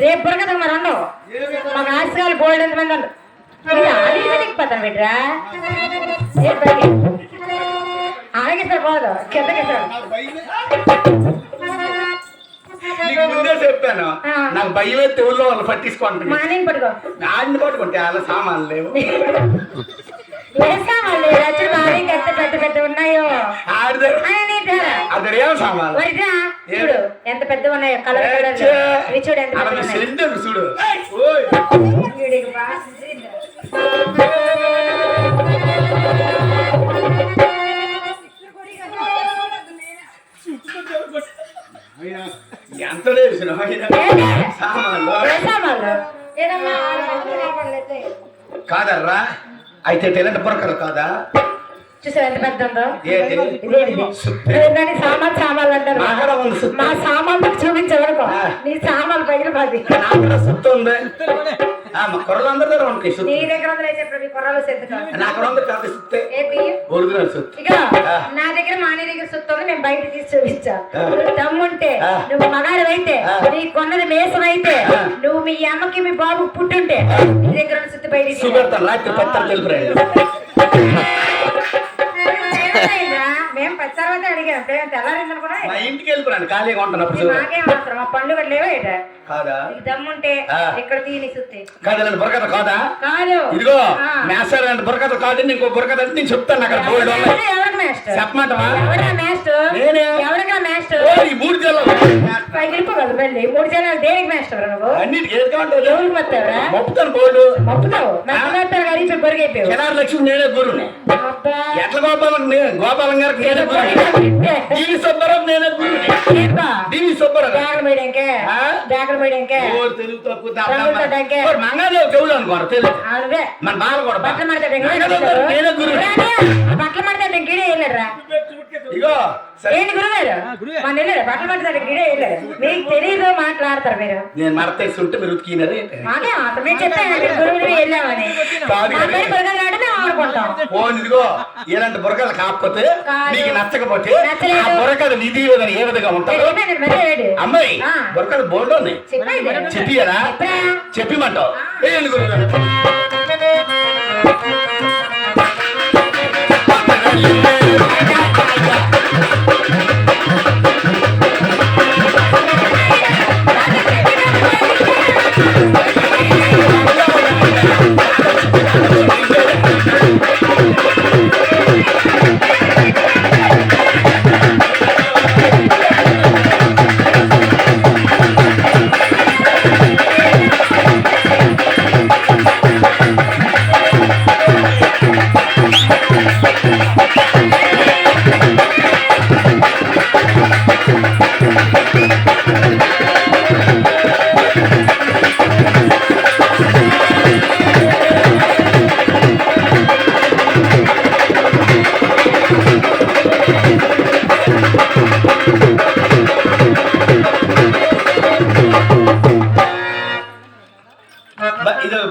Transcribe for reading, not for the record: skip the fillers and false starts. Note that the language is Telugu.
రేపు బురకదా మరి ఉండవు మాకు ఆశకాలు బోల్డ్ ఎంతమంది వాళ్ళు పతాను బిడ్రా ఆగిస్తారు పోదు కిందకిస్తారు ముందే చెప్పాను నాకు భయం అయితే ఊళ్ళో వాళ్ళు పట్టించుకుంటాను మా నేను పట్టుకో ఆడిని పట్టుకుంటే వాళ్ళ సామాన్లు లేవు ఏ సామాన్లు రచ్చుడు భారీ ఎంత పెద్ద పెద్ద ఉన్నాయో అదే ఏం సామాన్లు చూడు ఎంత పెద్ద ఉన్నాయో కలర్ కలర్ చూడు ఎంత చూడు ఎంత కాదర్రా అయితే తెలంటి పొరకలు కాదా చూసావు ఎంత పెద్ద ఉందో సామాన్ సామాన్లు అంటారు మా సామాన్లు చూపించవరకు నీ సామాన్లు పైన పది సుత్తు ఉంది కొర్రలు అందరి దగ్గర ఉంటాయి నీ దగ్గర కొర్రలు ఇక నా దగ్గర మా నీ దగ్గర సుత్తు ఉంది మేము బయట తీసి చూపించా దమ్ముంటే నువ్వు మగాడు అయితే నీ కొన్నది మేసం అయితే నువ్వు మీ అమ్మకి మీ బాబు పుట్టుంటే నీ దగ్గర సుత్తు బయట మేము పచ్చి తర్వాత అడిగాం తెల్లారిందని కూడా మా ఇంటికి వెళ్ళిపోయాను ఖాళీగా ఉంటున్నప్పుడు మాకేం అవసరం మా పండుగ లేవేట కాదా దమ్ముంటే ఇక్కడ తీని సుత్తి కాదు బుర్రకథ కాదా కాదు ఇదిగో మేస్టర్ అంటే బుర్రకథ కాదు ఇంకో బుర్రకథ అంటే నేను చెప్తాను అక్కడ బోల్డ్ చెప్పమంటవా ఎవరికా మేస్టర్ ఈ 3 జిల్లాలు వెళ్ళిపోగలదు వెళ్ళి 3 జిల్లాలు దేనికి మేస్టర్ నువ్వు అన్నిటికీ ఎవరికి మత్తావరా మొప్పుతాను బోల్డ్ మొప్పుతావు మెత్తలు గారి ఇప్పుడు బొరిగైపోయావు కిలారి లక్ష్మి నేనే గురుని ఎట్ల గోపాలం గారికి నేనే గురుని దీవి సుబ్బారావు నేనే గురుని దీవి సుబ్బారావు మంగాదేవి గౌలు అనుకోరు తెలుసు మన బాల కూడా బట్టలు మడతాడు నేనే గురుని బట్టలు మడతాడు గిడే వెళ్ళారా ఇగో ఏంటి గురుగారు మన వెళ్ళారు బట్టలు మడతాడు గిడే వెళ్ళారు మీకు తెలీదు మాట్లాడతారు మీరు నేను మడతేసి ఉంటే మీరు ఉతికినారు మాకే మేము చెప్పాను గురువుని వెళ్ళామని మేము ఆడుకుంటాం ఇదిగో ఇలాంటి బురకలు కాకపోతే నీకు నచ్చకపోతే బురకలు నిధి ఏ విధంగా ఉంటారు అమ్మాయి బురకలు బోర్డు ఉన్నాయి చెప్పియరా చెప్పిమంటావు ఏంటి గురుగారు